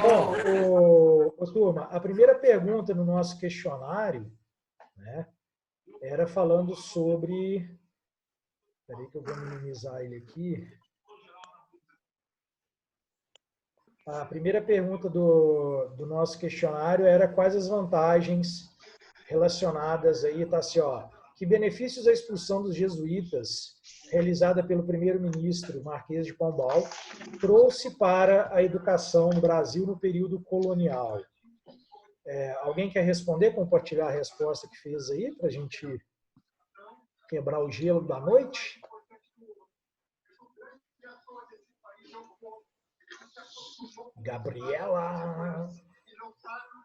Bom, turma, a primeira pergunta no nosso questionário, né, era falando sobre... Espera aí que eu vou minimizar ele aqui. A primeira pergunta do nosso questionário era quais as vantagens relacionadas aí, tá assim, ó, que benefícios a expulsão dos jesuítas, realizada pelo primeiro-ministro Marquês de Pombal, trouxe para a educação no Brasil no período colonial? Alguém quer responder, compartilhar a resposta que fez aí, para a gente quebrar o gelo da noite? Gabriela!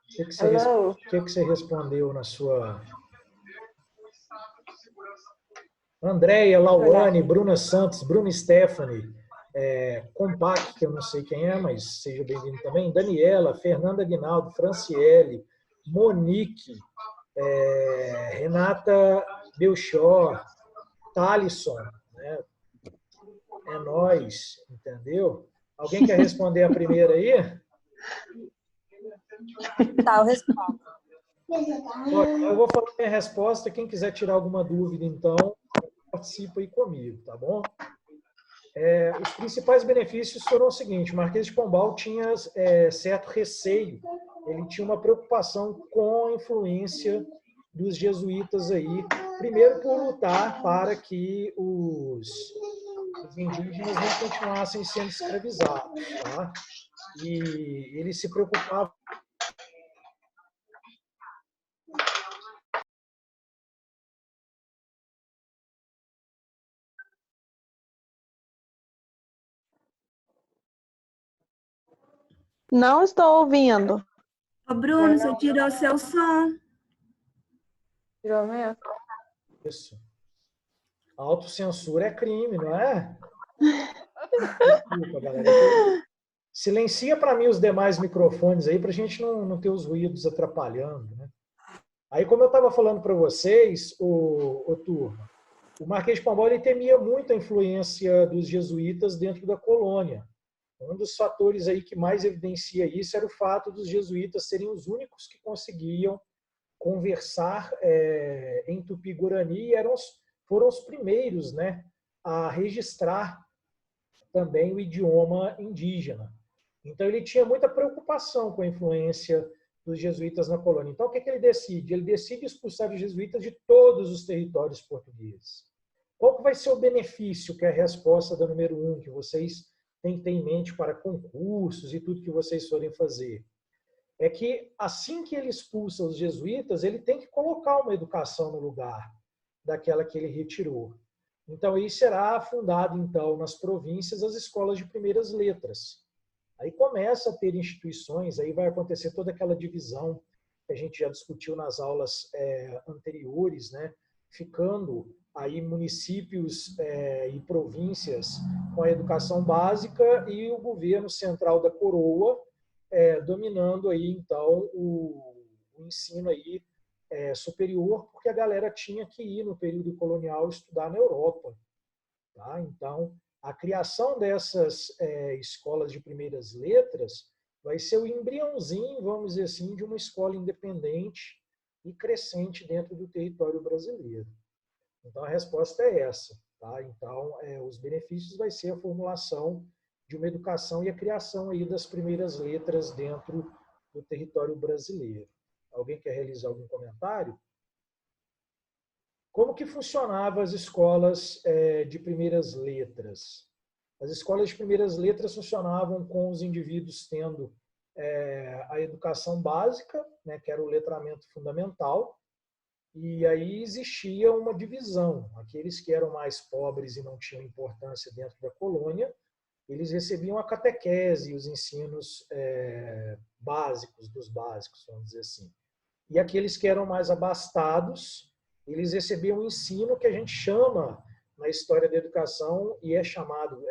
O que você respondeu na sua... Andréia, Lauane, Bruna Santos, Bruna Stephanie, Compac, que eu não sei quem é, mas seja bem-vindo também, Daniela, Fernanda Aguinaldo, Franciele, Monique, Renata Belchor, Thalisson, né? É nós, entendeu? Alguém quer responder a primeira aí? Tá, eu respondo. Eu vou falar minha resposta. Quem quiser tirar alguma dúvida, então, participa aí comigo, tá bom? Os principais benefícios foram o seguinte: o Marquês de Pombal tinha certo receio, ele tinha uma preocupação com a influência dos jesuítas aí, primeiro por lutar para que os indígenas não continuassem sendo escravizados, tá? E ele se preocupava... Não estou ouvindo. Ô, Bruno, você tirou seu som. Tirou mesmo? Isso. A autocensura é crime, não é? Desculpa, galera. Silencia para mim os demais microfones aí, para a gente não ter os ruídos atrapalhando, né? Aí, como eu estava falando para vocês, o turma, o Marquês de Pombal ele temia muito a influência dos jesuítas dentro da colônia. Um dos fatores aí que mais evidencia isso era o fato dos jesuítas serem os únicos que conseguiam conversar em Tupi-Guarani e foram os primeiros, né, a registrar também o idioma indígena. Então, ele tinha muita preocupação com a influência dos jesuítas na colônia. Então, o que ele decide? Ele decide expulsar os jesuítas de todos os territórios portugueses. Qual que vai ser o benefício, que é a resposta da número 1, que vocês têm que ter em mente para concursos e tudo que vocês forem fazer? É que, assim que ele expulsa os jesuítas, ele tem que colocar uma educação no lugar daquela que ele retirou. Então, aí será fundado, então, nas províncias, as escolas de primeiras letras. Aí começa a ter instituições, aí vai acontecer toda aquela divisão que a gente já discutiu nas aulas anteriores, né? Ficando aí municípios e províncias com a educação básica e o governo central da coroa dominando aí, então, o ensino aí, superior, porque a galera tinha que ir no período colonial estudar na Europa. Tá? Então, a criação dessas escolas de primeiras letras vai ser o embriãozinho, vamos dizer assim, de uma escola independente e crescente dentro do território brasileiro. Então, a resposta é essa. Tá? Então, os benefícios vai ser a formulação de uma educação e a criação aí das primeiras letras dentro do território brasileiro. Alguém quer realizar algum comentário? Como que funcionavam as escolas de primeiras letras? As escolas de primeiras letras funcionavam com os indivíduos tendo a educação básica, né, que era o letramento fundamental, e aí existia uma divisão. Aqueles que eram mais pobres e não tinham importância dentro da colônia, eles recebiam a catequese, os ensinos básicos dos básicos, vamos dizer assim. E aqueles que eram mais abastados, eles recebiam um ensino que a gente chama, na história da educação, e é chamado,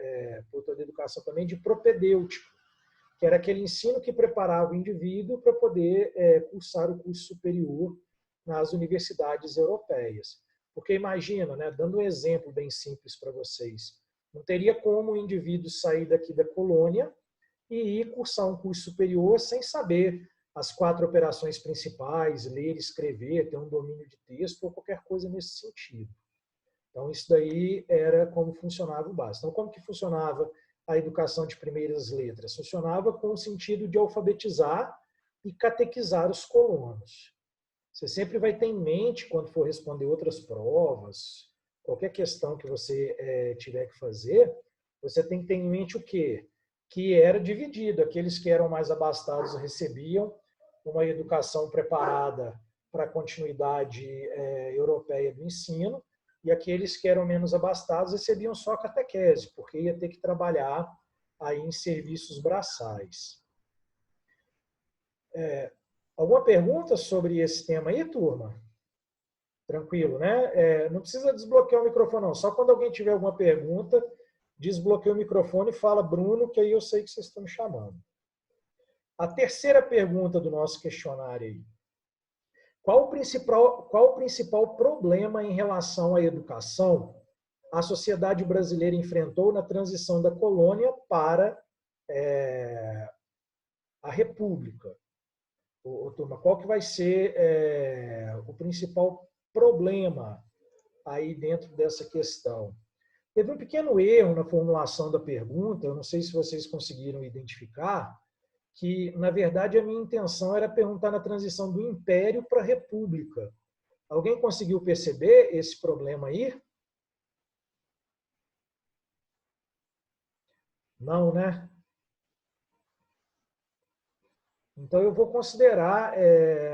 por toda a educação também, de propedêutico, que era aquele ensino que preparava o indivíduo para poder cursar o curso superior nas universidades europeias. Porque imagina, né, dando um exemplo bem simples para vocês, Não teria como o indivíduo sair daqui da colônia e ir cursar um curso superior sem saber as 4 operações principais, ler, escrever, ter um domínio de texto ou qualquer coisa nesse sentido. Então, isso daí era como funcionava o básico. Então, como que funcionava a educação de primeiras letras? Funcionava com o sentido de alfabetizar e catequizar os colonos. Você sempre vai ter em mente, quando for responder outras provas, qualquer questão que você tiver que fazer, você tem que ter em mente o quê? Que era dividido. Aqueles que eram mais abastados recebiam uma educação preparada para a continuidade europeia do ensino, e aqueles que eram menos abastados recebiam só a catequese, porque ia ter que trabalhar aí em serviços braçais. Alguma pergunta sobre esse tema aí, turma? Tranquilo, né? Não precisa desbloquear o microfone, não. Só quando alguém tiver alguma pergunta, desbloqueia o microfone e fala, Bruno, que aí eu sei que vocês estão me chamando. A terceira pergunta do nosso questionário aí. Qual o principal problema em relação à educação a sociedade brasileira enfrentou na transição da colônia para a república? Turma, qual que vai ser o principal problema aí dentro dessa questão? Teve um pequeno erro na formulação da pergunta, eu não sei se vocês conseguiram identificar, que, na verdade, a minha intenção era perguntar na transição do Império para a República. Alguém conseguiu perceber esse problema aí? Não, né? Então, eu vou considerar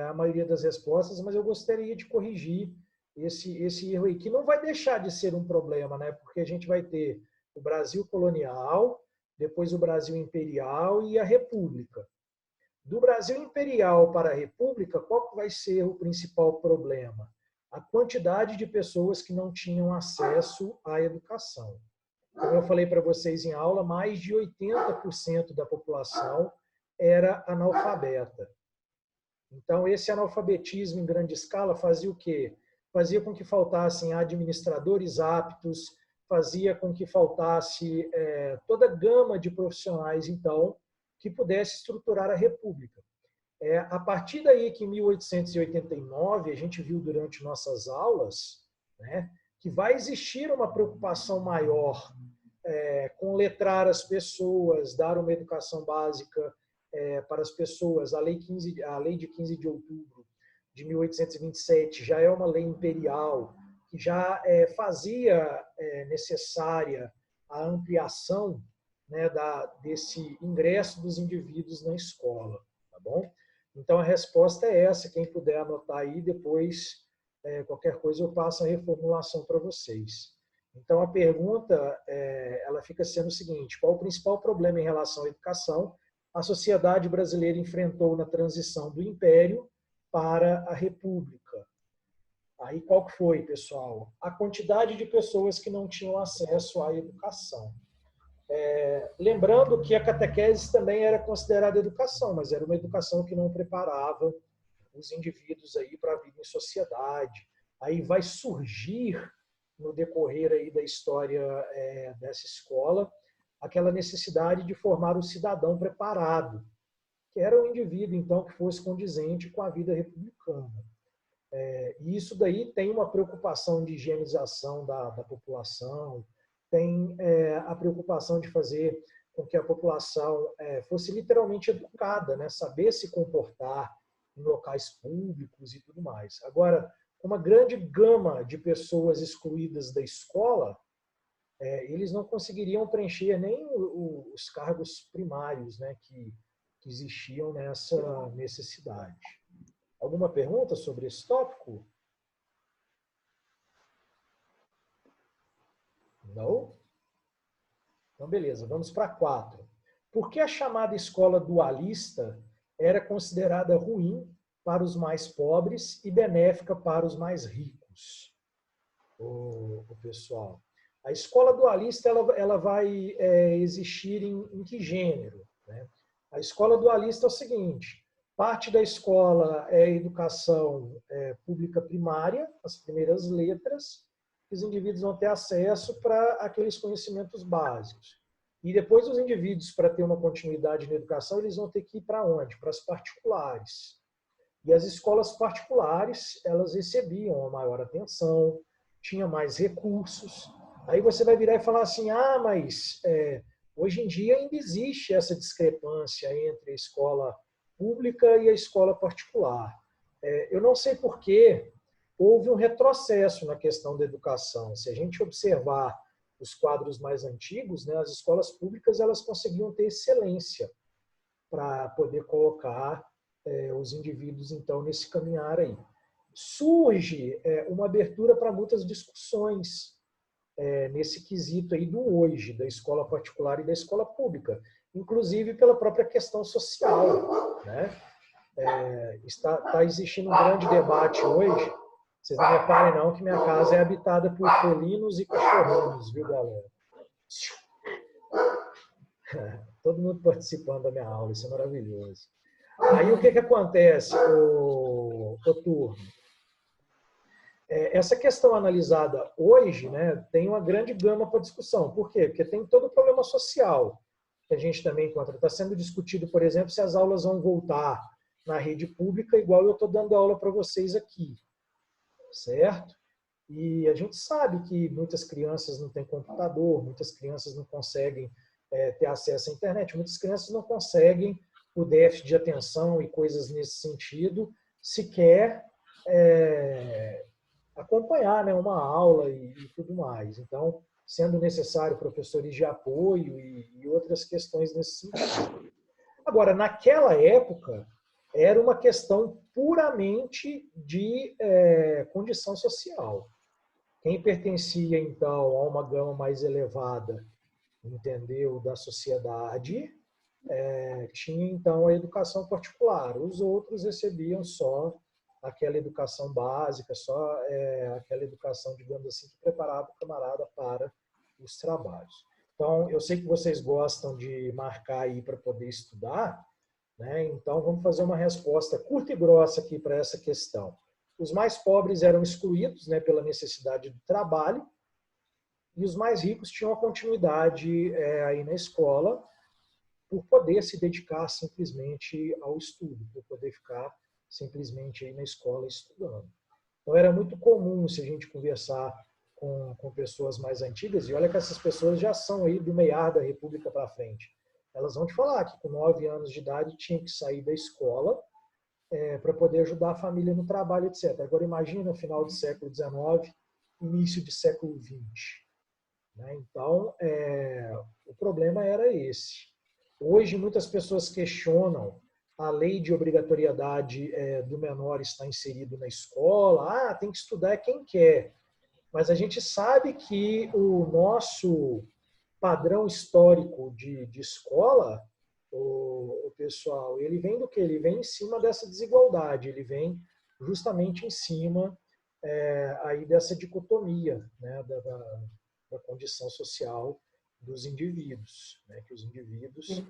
a maioria das respostas, mas eu gostaria de corrigir esse erro aí, que não vai deixar de ser um problema, né? Porque a gente vai ter o Brasil colonial, depois o Brasil imperial e a República. Do Brasil imperial para a República, qual vai ser o principal problema? A quantidade de pessoas que não tinham acesso à educação. Como eu falei para vocês em aula, mais de 80% da população era analfabeta. Então, esse analfabetismo em grande escala fazia o quê? Fazia com que faltassem administradores aptos, fazia com que faltasse toda a gama de profissionais, então, que pudesse estruturar a República. A partir daí que em 1889, a gente viu durante nossas aulas, né, que vai existir uma preocupação maior com letrar as pessoas, dar uma educação básica para as pessoas. A lei de 15 de outubro de 1827 já é uma lei imperial que já fazia necessária a ampliação, né, desse ingresso dos indivíduos na escola, tá bom? Então a resposta é essa, quem puder anotar aí, depois qualquer coisa eu passo a reformulação para vocês. Então a pergunta ela fica sendo o seguinte: qual o principal problema em relação à educação a sociedade brasileira enfrentou na transição do Império para a República? Aí qual que foi, pessoal? A quantidade de pessoas que não tinham acesso à educação. Lembrando que a catequese também era considerada educação, mas era uma educação que não preparava os indivíduos aí para a vida em sociedade. Aí vai surgir, no decorrer aí da história dessa escola, aquela necessidade de formar um cidadão preparado, que era um indivíduo, então, que fosse condizente com a vida republicana. E isso daí tem uma preocupação de higienização da população, tem a preocupação de fazer com que a população fosse literalmente educada, né? Saber se comportar em locais públicos e tudo mais. Agora, uma grande gama de pessoas excluídas da escola, eles não conseguiriam preencher nem os cargos primários, né, que existiam nessa necessidade. Alguma pergunta sobre esse tópico? Não? Então, beleza, vamos para 4. Por que a chamada escola dualista era considerada ruim para os mais pobres e benéfica para os mais ricos? O pessoal. A escola dualista ela vai existir em que gênero? Né? A escola dualista é o seguinte: parte da escola é educação pública primária, as primeiras letras, que os indivíduos vão ter acesso para aqueles conhecimentos básicos. E depois os indivíduos, para ter uma continuidade na educação, eles vão ter que ir para onde? Para as particulares. E as escolas particulares, elas recebiam uma maior atenção, tinha mais recursos. Aí você vai virar e falar assim, mas hoje em dia ainda existe essa discrepância entre a escola pública e a escola particular. Eu não sei por que houve um retrocesso na questão da educação. Se a gente observar os quadros mais antigos, né, as escolas públicas elas conseguiam ter excelência para poder colocar os indivíduos, então, nesse caminhar aí. Surge uma abertura para muitas discussões nesse quesito aí do hoje, da escola particular e da escola pública, inclusive pela própria questão social, né? Está existindo um grande debate hoje. Vocês não reparem não que minha casa é habitada por felinos e cachorrinhos, viu, galera? Todo mundo participando da minha aula, isso é maravilhoso. Aí o que acontece, ô turma? Essa questão analisada hoje, né, tem uma grande gama para discussão. Por quê? Porque tem todo o problema social que a gente também encontra. Está sendo discutido, por exemplo, se as aulas vão voltar na rede pública, igual eu estou dando aula para vocês aqui. Certo? E a gente sabe que muitas crianças não têm computador, muitas crianças não conseguem ter acesso à internet, muitas crianças não conseguem o déficit de atenção e coisas nesse sentido, sequer acompanhar, né, uma aula e tudo mais. Então, sendo necessário professores de apoio e outras questões nesse sentido. Agora, naquela época, era uma questão puramente de condição social. Quem pertencia, então, a uma gama mais elevada, entendeu, da sociedade, tinha, então, a educação particular. Os outros recebiam só aquela educação básica, só aquela educação, digamos assim, que preparava o camarada para os trabalhos. Então, eu sei que vocês gostam de marcar aí para poder estudar, né? Então, vamos fazer uma resposta curta e grossa aqui para essa questão. Os mais pobres eram excluídos, né, pela necessidade do trabalho, e os mais ricos tinham a continuidade aí na escola por poder se dedicar simplesmente ao estudo, por poder ficar simplesmente aí na escola estudando. Então, era muito comum, se a gente conversar com pessoas mais antigas, e olha que essas pessoas já são aí do meio da República para frente, elas vão te falar que com 9 anos de idade tinha que sair da escola para poder ajudar a família no trabalho, etc. Agora imagina no final do século XIX, início de século XX. Né? Então, o problema era esse. Hoje muitas pessoas questionam a lei de obrigatoriedade do menor estar inserido na escola. Tem que estudar quem quer. Mas a gente sabe que o nosso padrão histórico de escola, o pessoal, ele vem do quê? Ele vem em cima dessa desigualdade, ele vem justamente em cima aí dessa dicotomia, né, da condição social dos indivíduos, né, que os indivíduos,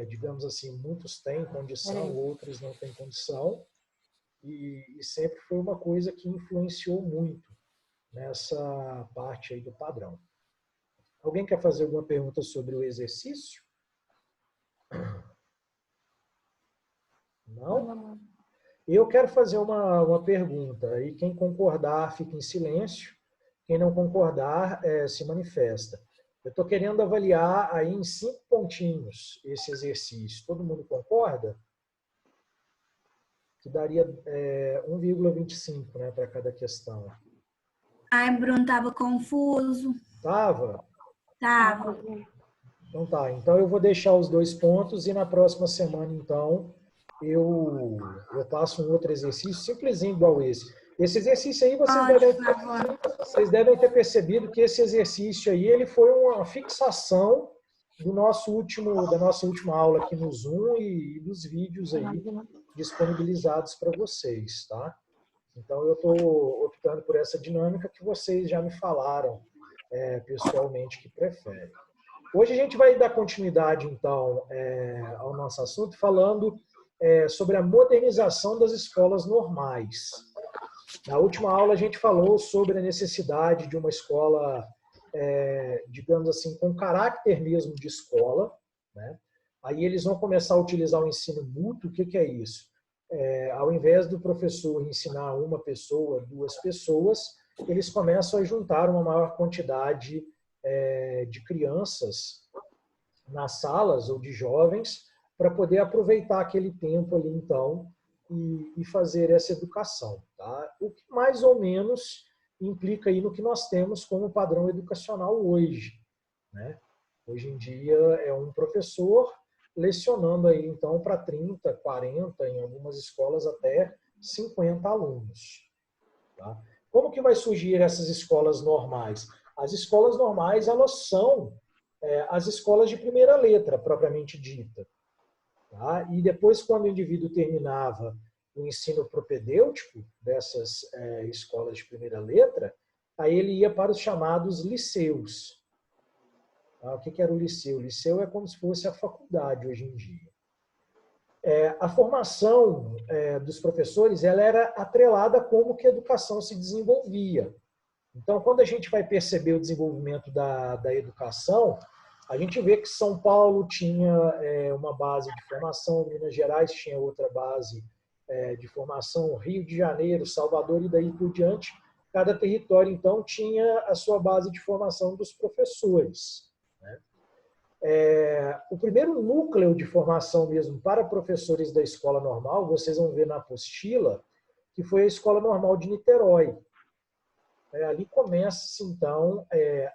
digamos assim, muitos têm condição, outros não têm condição, e sempre foi uma coisa que influenciou muito nessa parte aí do padrão. Alguém quer fazer alguma pergunta sobre o exercício? Não? Eu quero fazer uma pergunta, e quem concordar fica em silêncio, quem não concordar se manifesta. Eu estou querendo avaliar aí em 5 pontinhos esse exercício. Todo mundo concorda? Que daria 1,25, né, para cada questão. Bruno, estava confuso. Estava? Tava. Então tá, então eu vou deixar os 2 pontos e na próxima semana, então, eu passo um outro exercício simplesinho igual esse. Esse exercício aí, vocês devem ter percebido que esse exercício aí, ele foi uma fixação da nossa última aula aqui no Zoom e dos vídeos aí disponibilizados para vocês, tá? Então eu estou optando por essa dinâmica que vocês já me falaram pessoalmente que preferem. Hoje a gente vai dar continuidade, então, ao nosso assunto, falando sobre a modernização das escolas normais. Na última aula a gente falou sobre a necessidade de uma escola, digamos assim, com caráter mesmo de escola, né? Aí eles vão começar a utilizar o ensino mútuo. O que que é isso? Ao invés do professor ensinar uma pessoa, duas pessoas, eles começam a juntar uma maior quantidade de crianças nas salas ou de jovens para poder aproveitar aquele tempo ali, então, e fazer essa educação. Tá? O que mais ou menos implica aí no que nós temos como padrão educacional hoje. Né? Hoje em dia é um professor lecionando aí, então, para 30, 40, em algumas escolas até 50 alunos. Tá? Como que vai surgir essas escolas normais? As escolas normais, elas são as escolas de primeira letra, propriamente dita. Tá? E depois, quando o indivíduo terminava o ensino propedêutico dessas escolas de primeira letra, aí ele ia para os chamados liceus. Tá? O que era o liceu? O liceu é como se fosse a faculdade hoje em dia. A formação dos professores, ela era atrelada a como que a educação se desenvolvia. Então, quando a gente vai perceber o desenvolvimento da educação, a gente vê que São Paulo tinha uma base de formação, Minas Gerais tinha outra base de formação, Rio de Janeiro, Salvador e daí por diante. Cada território, então, tinha a sua base de formação dos professores. Né? O primeiro núcleo de formação mesmo para professores da escola normal, vocês vão ver na apostila, que foi a Escola Normal de Niterói. Ali começa, então,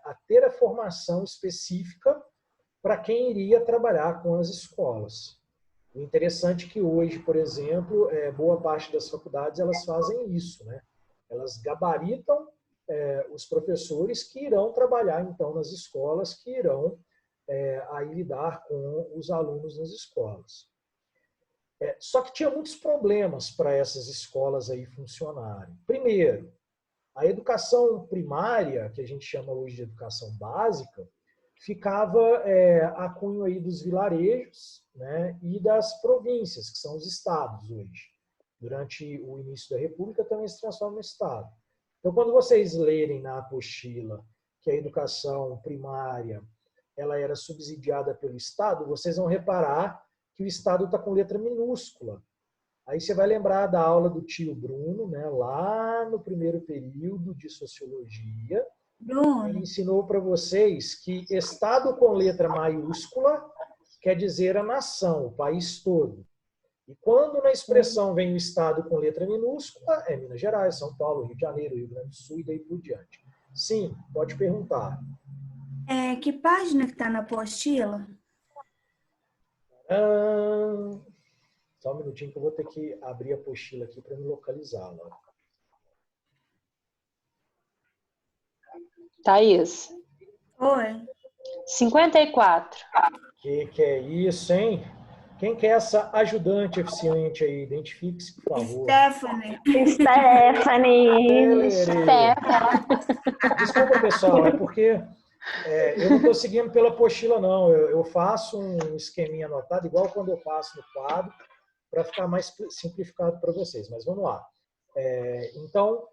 a ter a formação específica para quem iria trabalhar com as escolas. O interessante é que hoje, por exemplo, boa parte das faculdades elas fazem isso, né? Elas gabaritam os professores que irão trabalhar, então, nas escolas, que irão aí lidar com os alunos nas escolas. Só que tinha muitos problemas para essas escolas aí funcionarem. Primeiro, a educação primária, que a gente chama hoje de educação básica, ficava a cunho aí dos vilarejos, né, e das províncias, que são os estados hoje. Durante o início da República também se transforma em estado. Então, quando vocês lerem na apostila que a educação primária ela era subsidiada pelo Estado, vocês vão reparar que o Estado está com letra minúscula. Aí você vai lembrar da aula do tio Bruno, né, lá no primeiro período de Sociologia. Bruno, Ele ensinou para vocês que Estado com letra maiúscula quer dizer a nação, o país todo. E quando na expressão vem o Estado com letra minúscula, é Minas Gerais, São Paulo, Rio de Janeiro, Rio Grande do Sul e daí por diante. Sim, pode perguntar. que página que está na apostila? Só um minutinho que eu vou ter que abrir a apostila aqui para me localizá-la. Thaís, Oi. 54. Que é isso, hein? Quem que é essa ajudante eficiente aí? Identifique-se, por favor. Stephanie. Stephanie. Desculpa, pessoal, é porque eu não estou seguindo pela apostila, não. Eu faço um esqueminha anotado, igual quando eu passo no quadro, para ficar mais simplificado para vocês. Mas vamos lá. Então,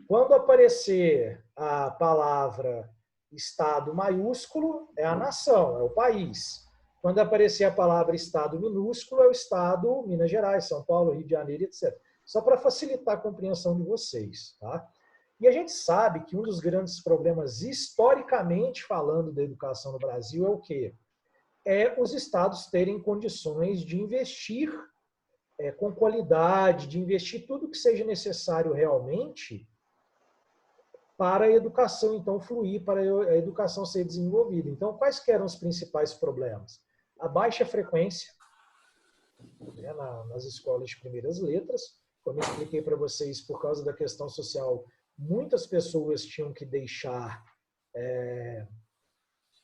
quando aparecer a palavra Estado maiúsculo, é a nação, é o país. Quando aparecer a palavra Estado minúsculo, é o Estado, Minas Gerais, São Paulo, Rio de Janeiro, etc. Só para facilitar a compreensão de vocês. Tá? E a gente sabe que um dos grandes problemas, historicamente falando, da educação no Brasil é o quê? É os estados terem condições de investir com qualidade, de investir tudo que seja necessário realmente para a educação, então, fluir, para a educação ser desenvolvida. Então, quais que eram os principais problemas? A baixa frequência, né, nas escolas de primeiras letras. Como eu expliquei para vocês, por causa da questão social, muitas pessoas tinham que deixar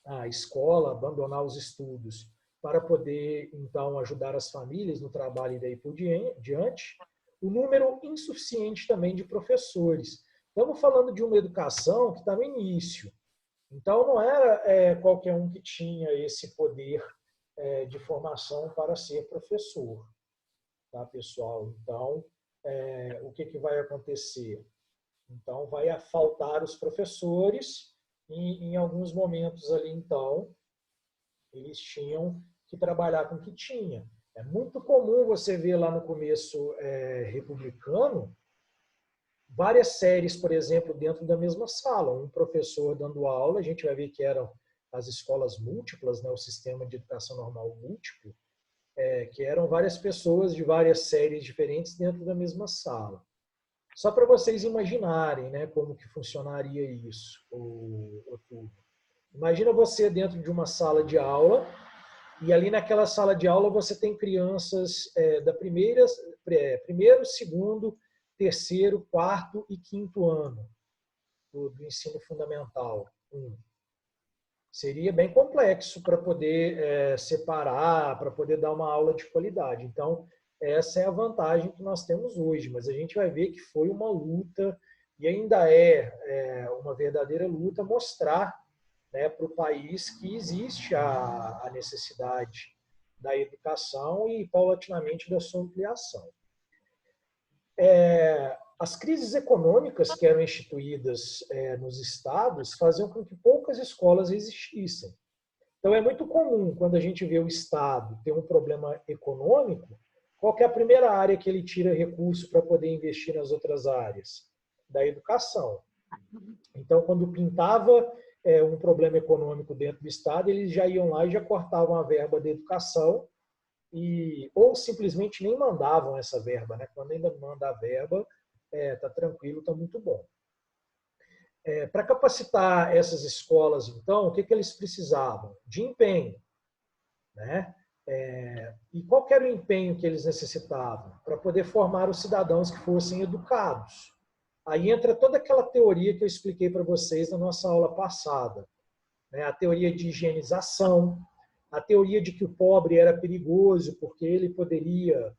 a escola, abandonar os estudos, para poder, então, ajudar as famílias no trabalho e daí por diante. O número insuficiente também de professores. Estamos falando de uma educação que está no início. Então, não era qualquer um que tinha esse poder de formação para ser professor. Tá, pessoal? Então, o que vai acontecer? Então, vai faltar os professores e, em alguns momentos ali, então, eles tinham que trabalhar com o que tinha. É muito comum você ver lá no começo republicano várias séries, por exemplo, dentro da mesma sala. Um professor dando aula, a gente vai ver que eram as escolas múltiplas, né, o sistema de educação normal múltiplo, que eram várias pessoas de várias séries diferentes dentro da mesma sala. Só para vocês imaginarem, né, como que funcionaria isso, o turno. Imagina você dentro de uma sala de aula e ali naquela sala de aula você tem crianças da primeiro, segundo, terceiro, quarto e quinto ano do ensino fundamental 1. Seria bem complexo para poder separar, para poder dar uma aula de qualidade. Então, essa é a vantagem que nós temos hoje, mas a gente vai ver que foi uma luta e ainda é uma verdadeira luta mostrar, né, para o país que existe a necessidade da educação e, paulatinamente, da sua ampliação. As crises econômicas que eram instituídas nos estados faziam com que poucas escolas existissem. Então, é muito comum, quando a gente vê o estado ter um problema econômico, qual que é a primeira área que ele tira recurso para poder investir nas outras áreas? Da educação. Então, quando pintava um problema econômico dentro do estado, eles já iam lá e já cortavam a verba da educação ou simplesmente nem mandavam essa verba, né? Quando ainda manda a verba, tá tranquilo, está muito bom. Para capacitar essas escolas, então, o que eles precisavam? De empenho, né? E qual que era o empenho que eles necessitavam? Para poder formar os cidadãos que fossem educados. Aí entra toda aquela teoria que eu expliquei para vocês na nossa aula passada, né? A teoria de higienização, a teoria de que o pobre era perigoso porque ele poderia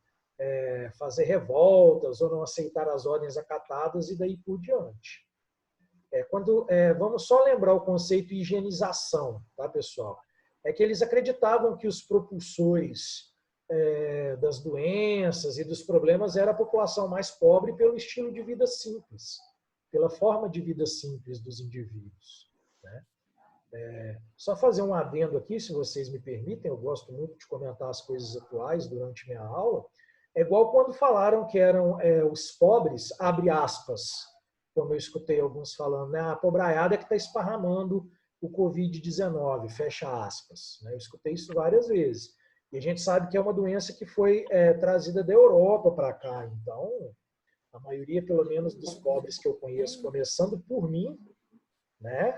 fazer revoltas ou não aceitar as ordens acatadas e daí por diante. Vamos só lembrar o conceito de higienização, tá, pessoal? É que eles acreditavam que os propulsores das doenças e dos problemas era a população mais pobre pelo estilo de vida simples, pela forma de vida simples dos indivíduos, né? Só fazer um adendo aqui, se vocês me permitem, eu gosto muito de comentar as coisas atuais durante minha aula. É igual quando falaram que eram os pobres, abre aspas, como eu escutei alguns falando, né? A pobraiada é que está esparramando o Covid-19, fecha aspas. Eu escutei isso várias vezes. E a gente sabe que é uma doença que foi trazida da Europa para cá. Então, a maioria, pelo menos, dos pobres que eu conheço, começando por mim, né,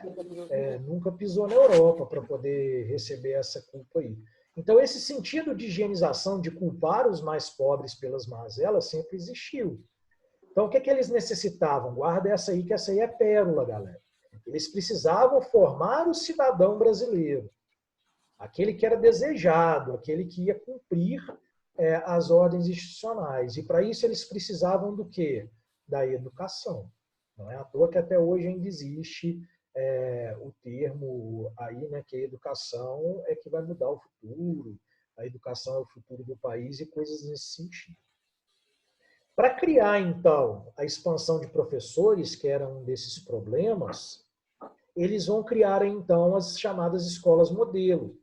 nunca pisou na Europa para poder receber essa culpa aí. Então, esse sentido de higienização, de culpar os mais pobres pelas mazelas, sempre existiu. Então, o que eles necessitavam? Guarda essa aí, que essa aí é pérola, galera. Eles precisavam formar o cidadão brasileiro, aquele que era desejado, aquele que ia cumprir as ordens institucionais. E, para isso, eles precisavam do quê? Da educação. Não é à toa que até hoje ainda existe o termo aí, né, que a educação é que vai mudar o futuro, a educação é o futuro do país e coisas nesse sentido. Para criar, então, a expansão de professores, que era um desses problemas, eles vão criar, então, as chamadas escolas modelo,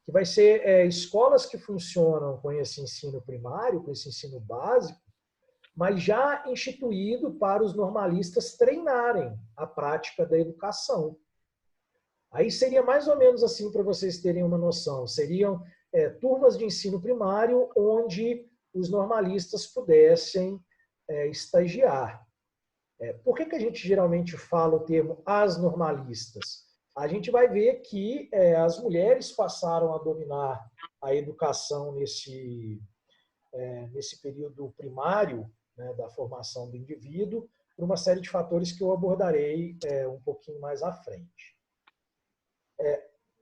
que vai ser escolas que funcionam com esse ensino primário, com esse ensino básico, mas já instituído para os normalistas treinarem a prática da educação. Aí seria mais ou menos assim, para vocês terem uma noção. Seriam turmas de ensino primário onde os normalistas pudessem estagiar. Por que a gente geralmente fala o termo as normalistas? A gente vai ver que as mulheres passaram a dominar a educação nesse período primário, né, da formação do indivíduo, por uma série de fatores que eu abordarei um pouquinho mais à frente.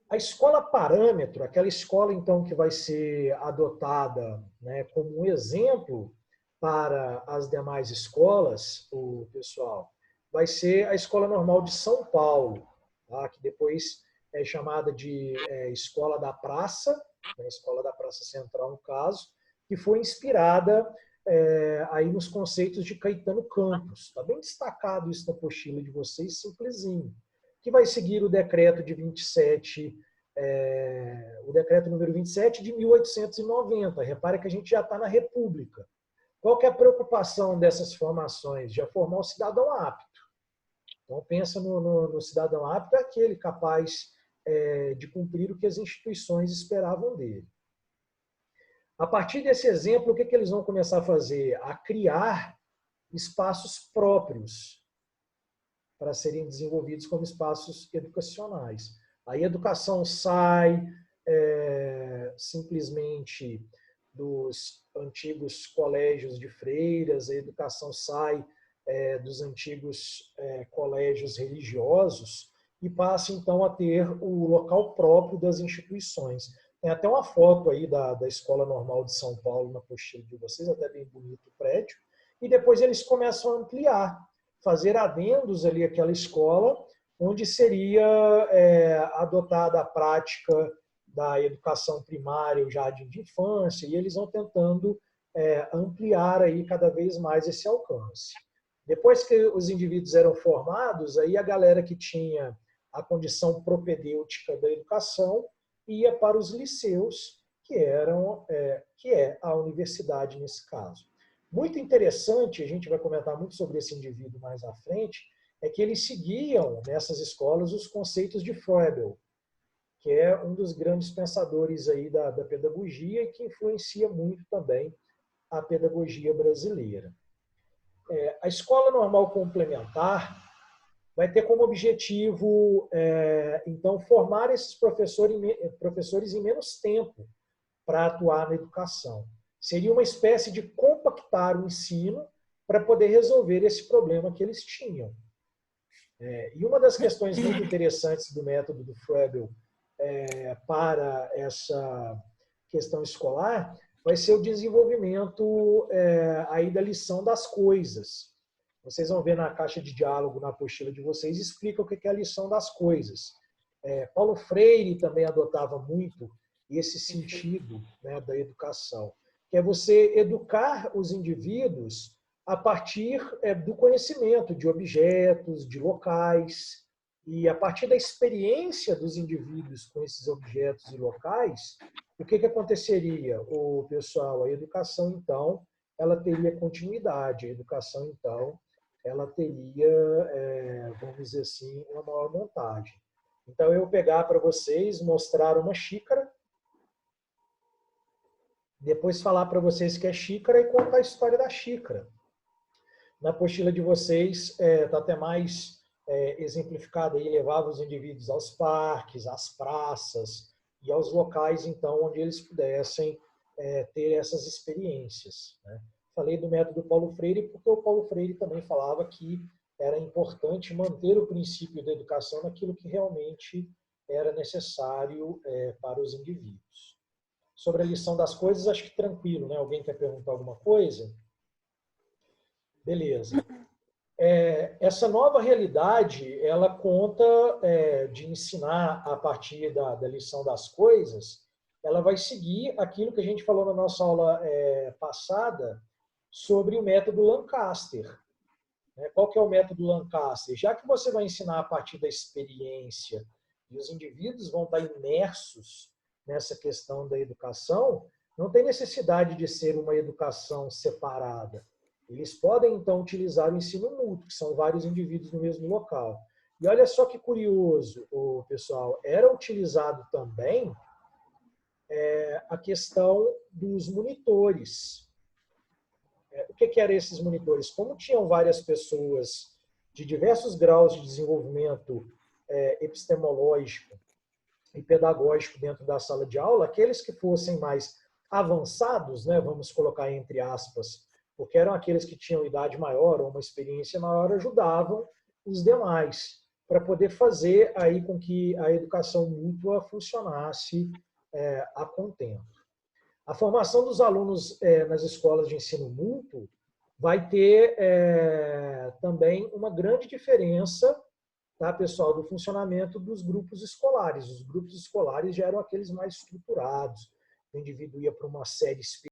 A escola parâmetro, aquela escola então que vai ser adotada, né, como um exemplo para as demais escolas, o pessoal, vai ser a Escola Normal de São Paulo, tá? Que depois é chamada de Escola da Praça, a Escola da Praça Central no caso, que foi inspirada aí nos conceitos de Caetano Campos. Está bem destacado isso na apostila de vocês, simplesinho. Que vai seguir o decreto de 27, o decreto número 27 de 1890. Repare que a gente já está na República. Qual que é a preocupação dessas formações? Já formar o cidadão apto. Então, pensa no cidadão apto, é aquele capaz de cumprir o que as instituições esperavam dele. A partir desse exemplo, o que eles vão começar a fazer? A criar espaços próprios para serem desenvolvidos como espaços educacionais. A educação sai simplesmente dos antigos colégios de freiras, a educação sai dos antigos colégios religiosos e passa, então, a ter o local próprio das instituições. Tem até uma foto aí da Escola Normal de São Paulo na apostila de vocês, até bem bonito o prédio, e depois eles começam a ampliar, fazer adendos ali àquela escola, onde seria adotada a prática da educação primária, o jardim de infância, e eles vão tentando ampliar aí cada vez mais esse alcance. Depois que os indivíduos eram formados, aí a galera que tinha a condição propedêutica da educação ia para os liceus, que é a universidade nesse caso. Muito interessante, a gente vai comentar muito sobre esse indivíduo mais à frente, é que eles seguiam nessas escolas os conceitos de Froebel, que é um dos grandes pensadores aí da pedagogia e que influencia muito também a pedagogia brasileira. A escola normal complementar vai ter como objetivo, então, formar esses professores em menos tempo para atuar na educação. Seria uma espécie de compactar o ensino para poder resolver esse problema que eles tinham. E uma das questões muito interessantes do método do Froebel para essa questão escolar vai ser o desenvolvimento aí da lição das coisas. Vocês vão ver na caixa de diálogo, na apostila de vocês, explica o que é a lição das coisas. Paulo Freire também adotava muito esse sentido, né, da educação, que é você educar os indivíduos a partir do conhecimento de objetos, de locais, e a partir da experiência dos indivíduos com esses objetos e locais, o que aconteceria, pessoal? A educação, então, ela teria continuidade. A educação, então, ela teria, vamos dizer assim, uma maior montagem. Então, eu vou pegar para vocês, mostrar uma xícara, depois falar para vocês que é xícara e contar a história da xícara. Na apostila de vocês está até mais exemplificado aí, levava os indivíduos aos parques, às praças e aos locais, então, onde eles pudessem ter essas experiências, né? Falei do método Paulo Freire porque o Paulo Freire também falava que era importante manter o princípio da educação naquilo que realmente era necessário para os indivíduos. Sobre a lição das coisas, acho que tranquilo, né? Alguém quer perguntar alguma coisa? Beleza. Essa nova realidade, ela conta de ensinar a partir da lição das coisas, ela vai seguir aquilo que a gente falou na nossa aula passada sobre o método Lancaster. Qual que é o método Lancaster? Já que você vai ensinar a partir da experiência e os indivíduos vão estar imersos nessa questão da educação, não tem necessidade de ser uma educação separada. Eles podem, então, utilizar o ensino mútuo, que são vários indivíduos no mesmo local. E olha só que curioso, pessoal, era utilizado também a questão dos monitores. O que eram esses monitores? Como tinham várias pessoas de diversos graus de desenvolvimento epistemológico e pedagógico dentro da sala de aula, aqueles que fossem mais avançados, né, vamos colocar entre aspas, porque eram aqueles que tinham idade maior ou uma experiência maior, ajudavam os demais para poder fazer aí com que a educação mútua funcionasse a contento. A formação dos alunos nas escolas de ensino mútuo vai ter também uma grande diferença, tá, pessoal, do funcionamento dos grupos escolares. Os grupos escolares já eram aqueles mais estruturados. O indivíduo ia para uma série específica,